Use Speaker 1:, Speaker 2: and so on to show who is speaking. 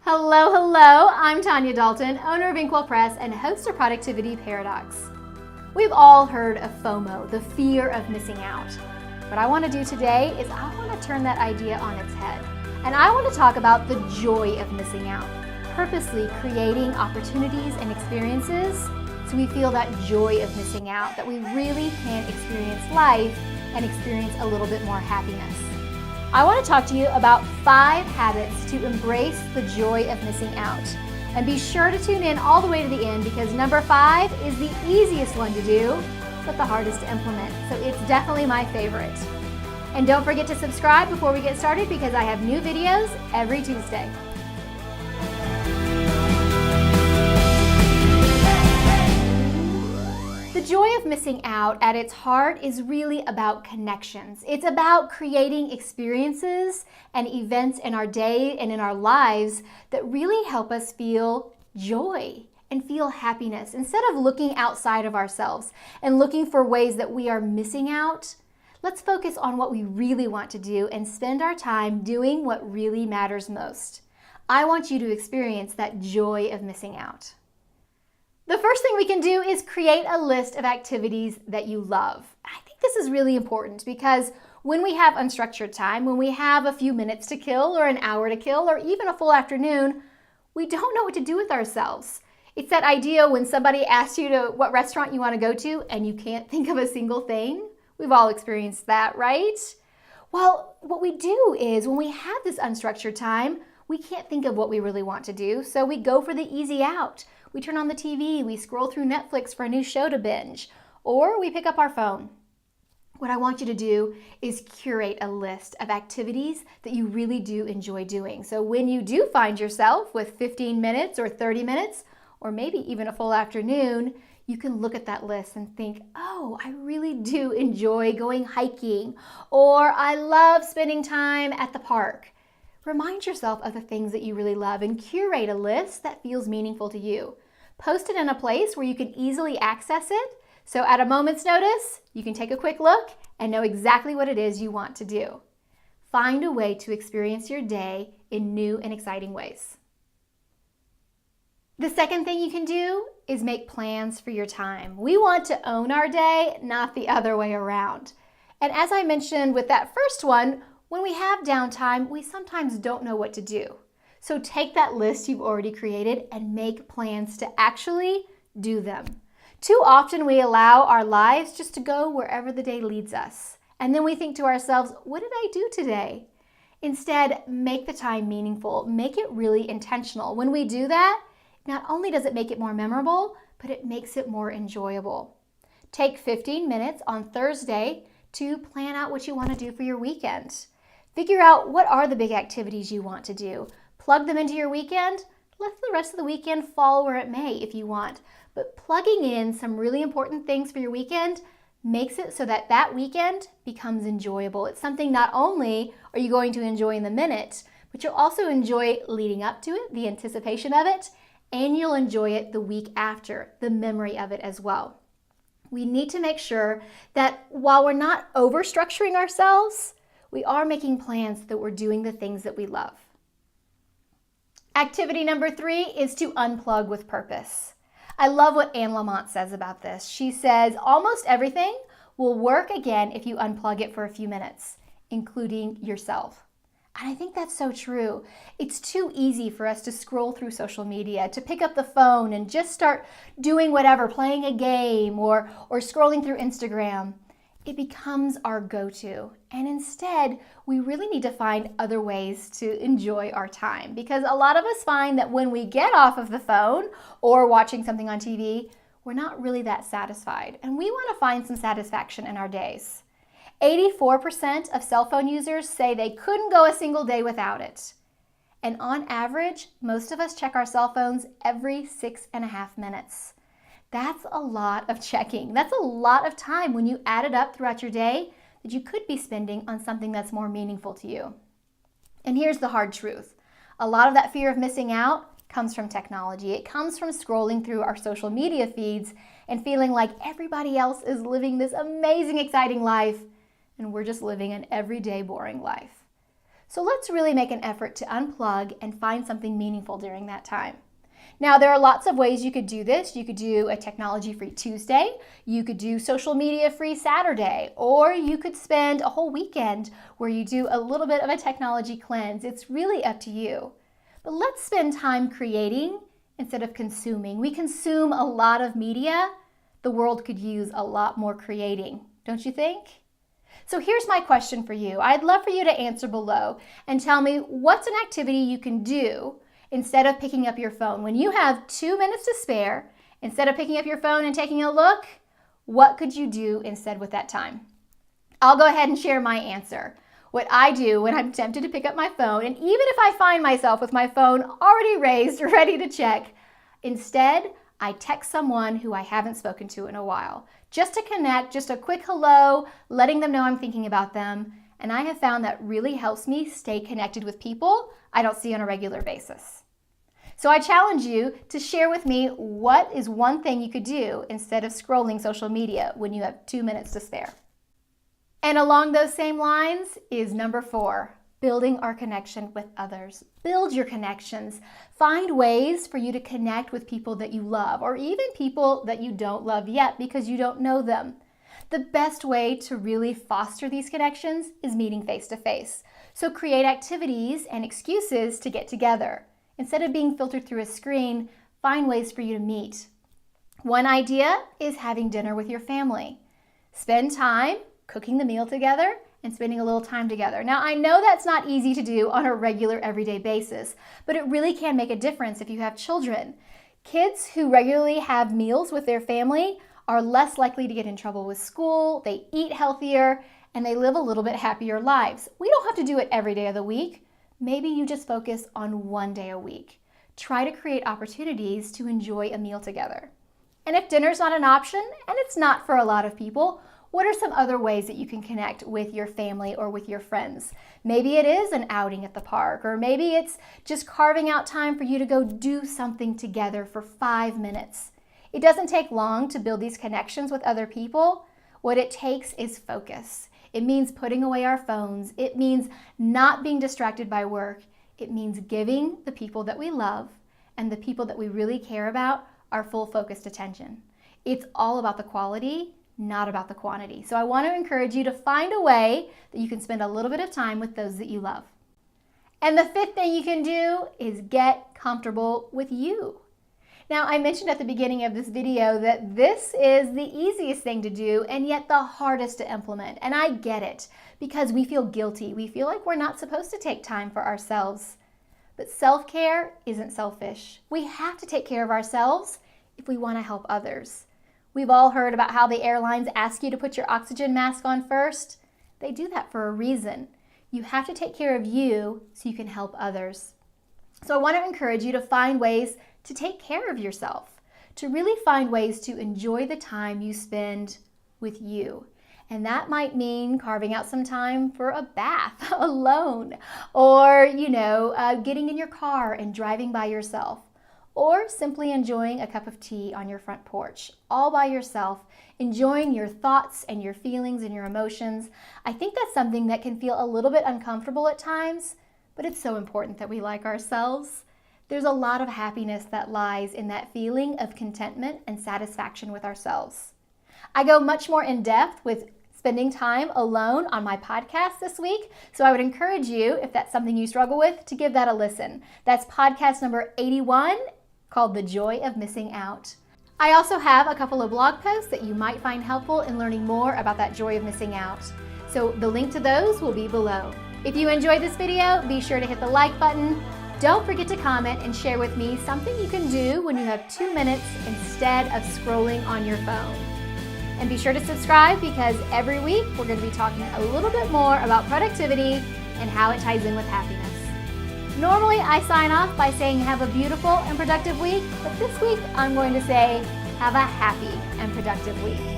Speaker 1: Hello, hello, I'm Tanya Dalton, owner of Inkwell Press and host of Productivity Paradox. We've all heard of FOMO, the fear of missing out. What I want to do today is I want to turn that idea on its head. And I want to talk about the joy of missing out, purposely creating opportunities and experiences so we feel that joy of missing out, that we really can experience life and experience a little bit more happiness. I want to talk to you about 5 habits to embrace the joy of missing out. And be sure to tune in all the way to the end because number 5 is the easiest one to do, but the hardest to implement. So it's definitely my favorite. And don't forget to subscribe before we get started because I have new videos every Tuesday. The joy of missing out at its heart is really about connections. It's about creating experiences and events in our day and in our lives that really help us feel joy and feel happiness. Instead of looking outside of ourselves and looking for ways that we are missing out, let's focus on what we really want to do and spend our time doing what really matters most. I want you to experience that joy of missing out. The first thing we can do is create a list of activities that you love. I think this is really important because when we have unstructured time, when we have a few minutes to kill or an hour to kill or even a full afternoon, we don't know what to do with ourselves. It's that idea when somebody asks you to what restaurant you want to go to and you can't think of a single thing. We've all experienced that, right? Well, what we do is when we have this unstructured time, we can't think of what we really want to do, so we go for the easy out. We turn on the TV, we scroll through Netflix for a new show to binge, or we pick up our phone. What I want you to do is curate a list of activities that you really do enjoy doing. So when you do find yourself with 15 minutes or 30 minutes, or maybe even a full afternoon, you can look at that list and think, oh, I really do enjoy going hiking, or I love spending time at the park. Remind yourself of the things that you really love and curate a list that feels meaningful to you. Post it in a place where you can easily access it, so at a moment's notice, you can take a quick look and know exactly what it is you want to do. Find a way to experience your day in new and exciting ways. The second thing you can do is make plans for your time. We want to own our day, not the other way around. And as I mentioned with that first one, when we have downtime, we sometimes don't know what to do. So take that list you've already created and make plans to actually do them. Too often we allow our lives just to go wherever the day leads us. And then we think to ourselves, what did I do today? Instead, make the time meaningful. Make it really intentional. When we do that, not only does it make it more memorable, but it makes it more enjoyable. Take 15 minutes on Thursday to plan out what you want to do for your weekend. Figure out what are the big activities you want to do. Plug them into your weekend. Let the rest of the weekend fall where it may if you want. But plugging in some really important things for your weekend makes it so that that weekend becomes enjoyable. It's something not only are you going to enjoy in the minute, but you'll also enjoy leading up to it, the anticipation of it, and you'll enjoy it the week after, the memory of it as well. We need to make sure that while we're not over-structuring ourselves, we are making plans that we're doing the things that we love. Activity number 3 is to unplug with purpose. I love what Anne Lamott says about this. She says, almost everything will work again if you unplug it for a few minutes, including yourself. And I think that's so true. It's too easy for us to scroll through social media, to pick up the phone and just start doing whatever, playing a game or scrolling through Instagram. It becomes our go-to. And instead, we really need to find other ways to enjoy our time because a lot of us find that when we get off of the phone or watching something on TV, we're not really that satisfied. And we want to find some satisfaction in our days. 84% of cell phone users say they couldn't go a single day without it. And on average, most of us check our cell phones every 6.5 minutes. That's a lot of checking. That's a lot of time when you add it up throughout your day that you could be spending on something that's more meaningful to you. And here's the hard truth. A lot of that fear of missing out comes from technology. It comes from scrolling through our social media feeds and feeling like everybody else is living this amazing, exciting life and we're just living an everyday boring life. So let's really make an effort to unplug and find something meaningful during that time. Now, there are lots of ways you could do this. You could do a technology-free Tuesday, you could do social media-free Saturday, or you could spend a whole weekend where you do a little bit of a technology cleanse. It's really up to you. But let's spend time creating instead of consuming. We consume a lot of media. The world could use a lot more creating, don't you think? So here's my question for you. I'd love for you to answer below and tell me what's an activity you can do instead of picking up your phone. When you have 2 minutes to spare, instead of picking up your phone and taking a look, what could you do instead with that time? I'll go ahead and share my answer. What I do when I'm tempted to pick up my phone, and even if I find myself with my phone already raised, ready to check, instead, I text someone who I haven't spoken to in a while, just to connect, just a quick hello, letting them know I'm thinking about them. And I have found that really helps me stay connected with people I don't see on a regular basis. So I challenge you to share with me what is one thing you could do instead of scrolling social media when you have 2 minutes to spare. And along those same lines is number 4, building our connection with others. Build your connections. Find ways for you to connect with people that you love, or even people that you don't love yet because you don't know them. The best way to really foster these connections is meeting face to face. So create activities and excuses to get together. Instead of being filtered through a screen, find ways for you to meet. One idea is having dinner with your family. Spend time cooking the meal together and spending a little time together. Now, I know that's not easy to do on a regular, everyday basis, but it really can make a difference if you have children. Kids who regularly have meals with their family are less likely to get in trouble with school, they eat healthier, and they live a little bit happier lives. We don't have to do it every day of the week. Maybe you just focus on one day a week. Try to create opportunities to enjoy a meal together. And if dinner's not an option, and it's not for a lot of people, what are some other ways that you can connect with your family or with your friends? Maybe it is an outing at the park, or maybe it's just carving out time for you to go do something together for 5 minutes. It doesn't take long to build these connections with other people. What it takes is focus. It means putting away our phones. It means not being distracted by work. It means giving the people that we love and the people that we really care about our full focused attention. It's all about the quality, not about the quantity. So I want to encourage you to find a way that you can spend a little bit of time with those that you love. And the 5th thing you can do is get comfortable with you. Now, I mentioned at the beginning of this video that this is the easiest thing to do and yet the hardest to implement. And I get it because we feel guilty. We feel like we're not supposed to take time for ourselves. But self-care isn't selfish. We have to take care of ourselves if we want to help others. We've all heard about how the airlines ask you to put your oxygen mask on first. They do that for a reason. You have to take care of you so you can help others. So I want to encourage you to find ways to take care of yourself, to really find ways to enjoy the time you spend with you. And that might mean carving out some time for a bath alone, or, getting in your car and driving by yourself, or simply enjoying a cup of tea on your front porch, all by yourself, enjoying your thoughts and your feelings and your emotions. I think that's something that can feel a little bit uncomfortable at times, but it's so important that we like ourselves. There's a lot of happiness that lies in that feeling of contentment and satisfaction with ourselves. I go much more in depth with spending time alone on my podcast this week, so I would encourage you, if that's something you struggle with, to give that a listen. That's podcast number 81, called The Joy of Missing Out. I also have a couple of blog posts that you might find helpful in learning more about that joy of missing out. So the link to those will be below. If you enjoyed this video, be sure to hit the like button. Don't forget to comment and share with me something you can do when you have 2 minutes instead of scrolling on your phone. And be sure to subscribe because every week we're going to be talking a little bit more about productivity and how it ties in with happiness. Normally I sign off by saying have a beautiful and productive week, but this week I'm going to say have a happy and productive week.